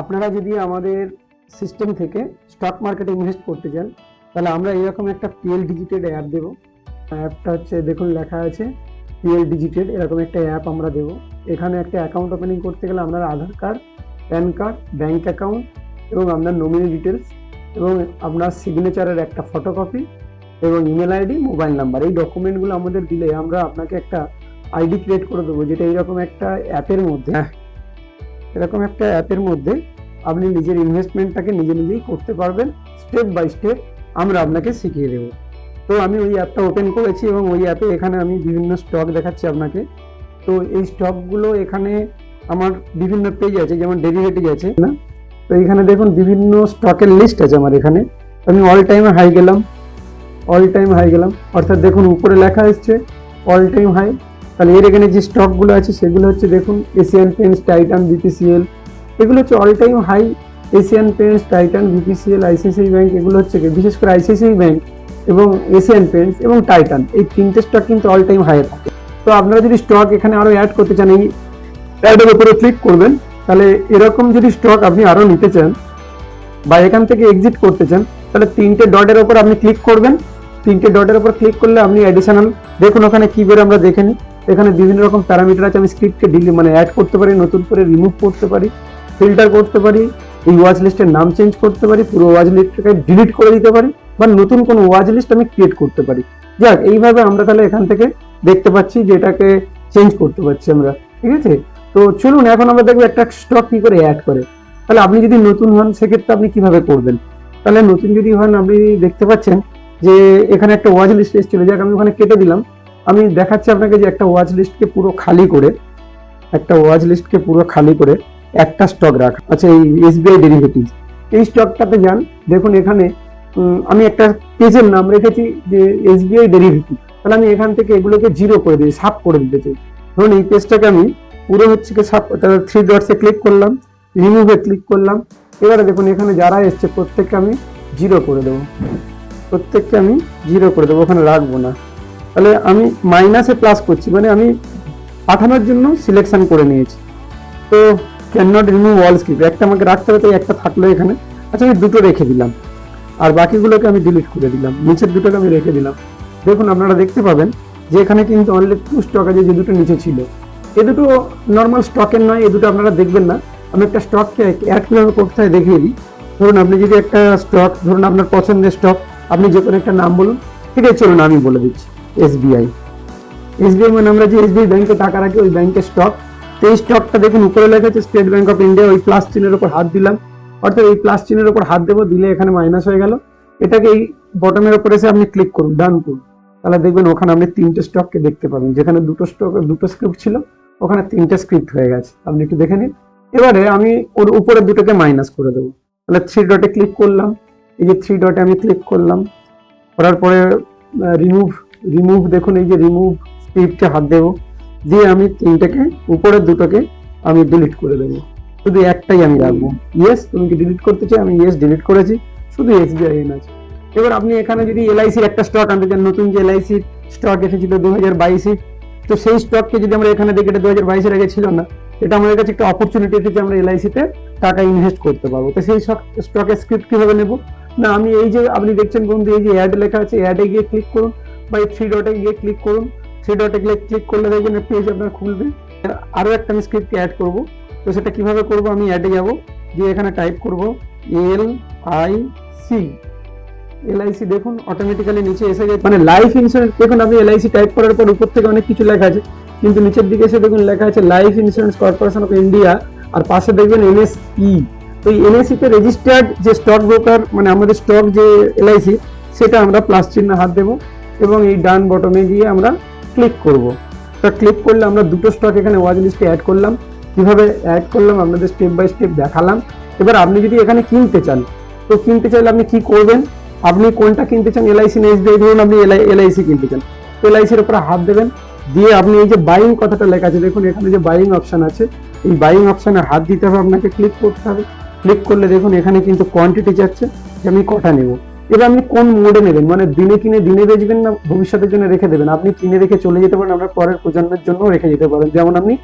আপনারা যদি আমাদের সিস্টেম থেকে স্টক মার্কেটে ইনভেস্ট করতে চান, তাহলে আমরা এরকম একটা পিএল ডিজিটেড অ্যাপ দেবো। অ্যাপটা হচ্ছে দেখুন লেখা আছে পিএল ডিজিটেড, এরকম একটা অ্যাপ আমরা দেবো। এখানে একটা অ্যাকাউন্ট ওপেনিং করতে গেলে আপনার Aadhaar card, PAN card, bank account এবং আপনার নমিনি ডিটেলস এবং আপনার সিগনেচারের একটা ফটোকপি এবং ইমেল আইডি, মোবাইল নাম্বার, এই ডকুমেন্টগুলো আমাদের দিলে আমরা আপনাকে একটা আইডি ক্রিয়েট করে দেবো, যেটা এইরকম একটা অ্যাপের মধ্যে আপনি নিজের ইনভেস্টমেন্টটাকে নিজে নিজেই করতে পারবেন। স্টেপ বাই স্টেপ আমরা আপনাকে শিখিয়ে দেবো। তো আমি ওই অ্যাপটা ওপেন করেছি এবং ওই অ্যাপে এখানে আমি বিভিন্ন স্টক দেখাচ্ছি আপনাকে। তো এই স্টকগুলো এখানে আমার বিভিন্ন পেজ আছে, যেমন ডেরিভেটিভ আছে না, তো এখানে দেখুন বিভিন্ন স্টকের লিস্ট আছে আমার এখানে। আমি অল টাইম হাই গেলাম, অর্থাৎ দেখুন উপরে লেখা এসছে অল টাইম হাই। তাহলে এর এখানে যে স্টকগুলো আছে সেগুলো হচ্ছে দেখুন এশিয়ান পেন্টস, টাইটান, বিপিসিএল, এগুলো হচ্ছে all time high. Asian Paints, Titan, BPCL, ICICI bank, এগুলো হচ্ছে বিশেষ করে আইসিআইসিআই ব্যাংক এবং এশিয়ান পেন্টস এবং টাইটান, এই তিনটে স্টক কিন্তু অল টাইম হাই থাকে। তো আপনারা যদি স্টক এখানে আরো অ্যাড করতে চান, এই অ্যাডের উপরে ক্লিক করবেন। তাহলে এরকম যদি স্টক আপনি আরো নিতে চান বা এখান থেকে এক্সিট করতে চান, তাহলে তিনটে ডটের উপর আপনি ক্লিক করবেন। তিনটে ডটের উপর ক্লিক করলে আপনি অ্যাডিশনাল, দেখুন ওখানে কি বের আমরা দেখে নিই। এখানে বিভিন্ন রকম প্যারামিটার আছে। আমি স্ক্রিপ্টকে অ্যাড করতে পারি, নতুন করে রিমুভ করতে পারি, ফিল্টার করতে পারি, এই ওয়াচ লিস্টের নাম চেঞ্জ করতে পারি, পুরো ওয়াচ লিস্টটাকে ডিলিট করে দিতে পারি, বা নতুন কোনো ওয়াচ লিস্ট আমি ক্রিয়েট করতে পারি। যাক, এইভাবে আমরা তাহলে এখান থেকে দেখতে পাচ্ছি যে এটাকে চেঞ্জ করতে পারছি আমরা। ঠিক আছে, তো চলুন এখন আমরা দেখবো একটা স্টক কি করে অ্যাড করে। তাহলে আপনি যদি নতুন হন সেক্ষেত্রে আপনি কিভাবে করবেন। তাহলে নতুন যদি হন, আপনি দেখতে পাচ্ছেন যে এখানে একটা ওয়াচ লিস্ট এসেছিল, যাক আমি ওখানে কেটে দিলাম। আমি দেখাচ্ছি আপনাকে যে একটা ওয়াচ লিস্টকে পুরো খালি করে একটা স্টক রাখা আচ্ছা, এই এসবিআই ডেরিভেটিভ, এই স্টকটাতে যান। দেখুন এখানে আমি একটা পেজের নাম রেখেছি যে এসবিআই ডেরিভেটিভ। তাহলে আমি এখান থেকে এগুলোকে জিরো করে দিই, সাফ করে দিতে চাই। ধরুন এই পেজটাকে আমি পুরো হচ্ছে সাফ, তাহলে থ্রি ডটসে ক্লিক করলাম, রিমুভে ক্লিক করলাম। এবারে দেখুন এখানে যারা এসছে প্রত্যেককে আমি জিরো করে দেবো, ওখানে রাখবো না। তাহলে আমি মাইনাসে প্লাস করছি, মানে আমি পাঠানোর জন্য সিলেকশন করে নিয়েছি। তো can not remove all script, একটা আমাকে রাখতে হবে, তাই একটা থাকলো এখানে। আচ্ছা, আমি দুটো রেখে দিলাম আর বাকিগুলোকে আমি ডিলিট করে দিলাম, নিচের দুটোকে আমি রেখে দিলাম। দেখুন আপনারা দেখতে পাবেন যে এখানে কিন্তু অনলি টু স্টক আছে, যে দুটো নিচে ছিল। এ দুটো নর্মাল স্টকের নয়, এ দুটো আপনারা দেখবেন না। আমি একটা স্টককে অ্যাড কিভাবে করতে হয় দেখিয়ে দিই। ধরুন আপনি যদি একটা স্টক, ধরুন আপনার পছন্দের স্টক, আপনি যে কোনো একটা নাম বলুন। ঠিক আছে, চলুন আমি বলে দিচ্ছি এসবিআই। মানে আমরা যে এসবিআই ব্যাংকে টাকা রাখি, ওই ব্যাংকের স্টক। তো এই স্টকটা দেখুন উপরে লেখা আছে স্টেট ব্যাংক অফ ইন্ডিয়া, ওই প্লাস চিহ্নের উপর হাত দিলাম, অর্থাৎ এই প্লাস চিহ্নের উপর হাত দেবো, দিলে এখানে মাইনাস হয়ে গেল। এটাকে এই বটমের উপর এসে আপনি ক্লিক করুন, ডান করুন। তাহলে দেখবেন ওখানে আপনি তিনটে স্টককে দেখতে পাবেন, যেখানে দুটো স্ক্রিপ্ট ছিল ওখানে তিনটে স্ক্রিপ্ট হয়ে গেছে। আপনি একটু দেখে নিন। এবারে আমি ওর উপরে দুটোকে মাইনাস করে দেবো। তাহলে থ্রি ডটে ক্লিক করলাম, এই যে থ্রি ডটে আমি ক্লিক করলাম, করার পরে রিমুভ দেখুন এই যে রিমুভ স্ক্রিপ্টে হাত দেবো, দিয়ে আমি তিনটাকে উপরের দুটোকে আমি ডিলিট করে দেবো, শুধু একটাই আমি রাখবো। ইয়েস, তুমি কি ডিলিট করতে চাই? আমি ইয়েস ডিলিট করেছি, শুধু এসবিআই আছে। এবার আপনি এখানে যদি এলআইসির একটা স্টক আনতে চান, নতুন যে এলআইসির স্টক এসেছিল 2022, তো সেই স্টককে যদি আমরা এখানে দেখি, এটা 2022 আগে ছিল না, এটা আমাদের কাছে একটা অপরচুনিটি এসেছে, আমরা এলআইসিতে টাকা ইনভেস্ট করতে পারবো। তো সেই স্টকের স্ক্রিপ্ট কিভাবে নেবো না, আমি এই যে আপনি দেখছেন বন্ধু, এই যে অ্যাড লেখা আছে, অ্যাডে গিয়ে ক্লিক করুন বা এই থ্রি ডটে গিয়ে ক্লিক করুন। থ্রি ডটে ক্লিক করলে দেখবেন পেজ আপনার খুলবে। আরো একটা আমি স্ক্রিপ্ট অ্যাড করব, তো সেটা কিভাবে করব, আমি অ্যাডে যাব, যে এখানে টাইপ করব এলআইসি, দেখুন অটোমেটিক্যালি নিচে এসে গেছে, মানে লাইফ ইন্স্যুরেন্স। দেখুন আপনি এলআইসি টাইপ করার পর উপর থেকে অনেক কিছু লেখা আছে, কিন্তু নিচের দিকে এসে দেখুন লেখা আছে life insurance corporation of India, আর পাশে দেখবেন এনএসই। তো এই এনএসই তে রেজিস্টার্ড যে স্টক ব্রোকার, মানে আমাদের স্টক যে এলআইসি, সেটা আমরা প্লাস চিহ্ন হাত দেবো এবং এই ডান বটমে গিয়ে আমরা ক্লিক করব। তো ক্লিক করলে আমরা দুটো স্টক এখানে ওয়াচ লিস্টে অ্যাড করলাম। কিভাবে অ্যাড করলাম আপনাদের স্টেপ বাই স্টেপ দেখালাম। এবার আপনি যদি এখানে কিনতে চান, তো কিনতে চাইলে আপনি কি করবেন, আপনি কোনটা কিনতে চান, এলআইসি না এসবিআই? ধরুন আপনি এলআইসি কিনতে চান, তো এলআইসির উপরে হাত দেবেন, দিয়ে আপনি এই যে বাইং কথাটা লেখা আছে, দেখুন এখানে যে বাইং অপশন আছে, এই বাইং অপশনে হাত দিতে হবে, আপনাকে ক্লিক করতে হবে। ক্লিক করলে দেখুন এখানে কিন্তু কোয়ান্টিটি যাচ্ছে যে আমি কটা নেব। এবার আপনি কোন মোডে নেবেন, মানে দিনে কিনে দিনে বেচবেন না ভবিষ্যতের জন্য রেখে দেবেন। আপনি কিনে রেখে চলে যেতে পারেন, আপনার পরের প্রজন্মের জন্য রেখে যেতে পারেন। যেমন আপনি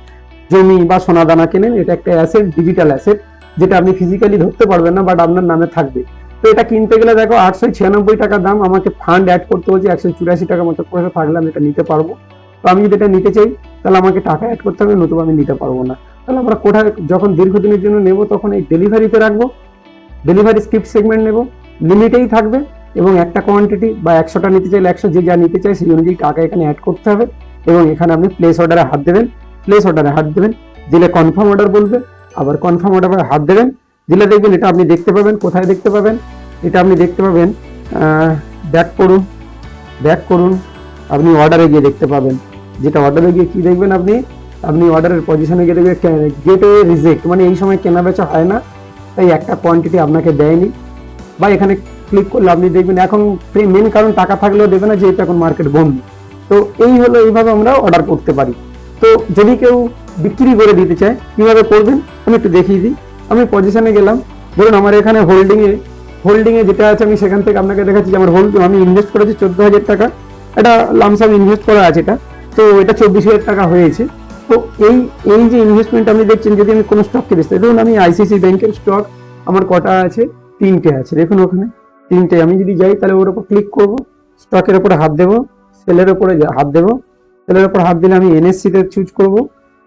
জমি বা সোনা দানা কেনেন, এটা একটা অ্যাসেট, ডিজিটাল অ্যাসেট, যেটা আপনি ফিজিক্যালি ধরতে পারবেন না, বাট আপনার নামে থাকবে। তো এটা কিনতে গেলে দেখো 896 টাকা দাম, আমাকে ফান্ড অ্যাড করতে হচ্ছে 184 টাকা মতো পয়সা থাকলে আমি এটা নিতে পারবো। তো আমি যদি এটা নিতে চাই তাহলে আমাকে টাকা অ্যাড করতে হবে, নতুবা আমি নিতে পারবো না। তাহলে আমরা কোথায় যখন দীর্ঘদিনের জন্য নেব তখন এই ডেলিভারিতে রাখবো, ডেলিভারি স্ক্রিপ্ট সেগমেন্ট নেব, লিমিটেই থাকবে, এবং একটা কোয়ান্টিটি বা 100টা নিতে চাইলে 100, যে যা নিতে চাই সেই অনুযায়ী টাকা এখানে অ্যাড করতে হবে, এবং এখানে আপনি প্লেস অর্ডারে হাত দেবেন, প্লেস অর্ডারে হাত দেবেন, দিলে কনফার্ম অর্ডার বলবে, আবার কনফার্ম অর্ডারে হাত দেবেন, দিলে দেখবেন এটা আপনি দেখতে পাবেন। কোথায় দেখতে পাবেন? এটা আপনি দেখতে পাবেন, ব্যাক করুন, ব্যাক করুন, আপনি অর্ডারে গিয়ে দেখতে পাবেন। যেটা অর্ডারে গিয়ে কি দেখবেন, আপনি আপনি অর্ডারের পজিশনে গিয়ে দেখবেন গেট ওয়ে রিজেক্ট, মানে এই সময় কেনা বেচা হয় না, তাই একটা কোয়ান্টিটি আপনাকে দেয়নি। বা এখানে ক্লিক করলে আপনি দেখবেন এখন মেন কারণ টাকা থাকলেও দেবে না, যেহেতু এখন মার্কেট বন্ধ। তো এই হলো, এইভাবে আমরা অর্ডার করতে পারি। তো যদি কেউ বিক্রি করে দিতে চায় কিভাবে করবেন আমি একটু দেখিয়ে দিই। আমি পজিশনে গেলাম, ধরুন আমার এখানে হোল্ডিংয়ে যেটা আছে আমি সেখান থেকে আপনাকে দেখাচ্ছি যে আমার আমি ইনভেস্ট করেছি 14,000 টাকা, এটা লামসাম ইনভেস্ট করা আছে এটা, তো এটা 24,000 টাকা হয়েছে। তো এই এই যে ইনভেস্টমেন্ট আপনি দেখছেন, যদি আমি কোনো স্টককে বেচতে, ধরুন আমি আইসিআইসি ব্যাংকের স্টক আমার কটা আছে, 3টে আছে, দেখুন ওখানে 3টে। আমি যদি যাই তাহলে ওর উপর ক্লিক করব, স্টকের উপরে হাত দেবো, সেলের উপরে হাত দেবো, সেলের উপর হাত দিলে আমি এনএসসি তে চুজ করব।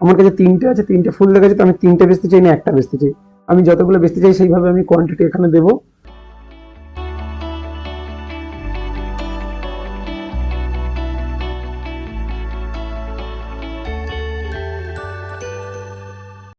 আমার কাছে 3টে আছে, 3টে ফুল লেগেছে, তো আমি 3টে বেচতে চাই না একটা বেচতে চাই, আমি যতগুলো বেচতে চাই সেইভাবে আমি কোয়ান্টিটি এখানে দেবো।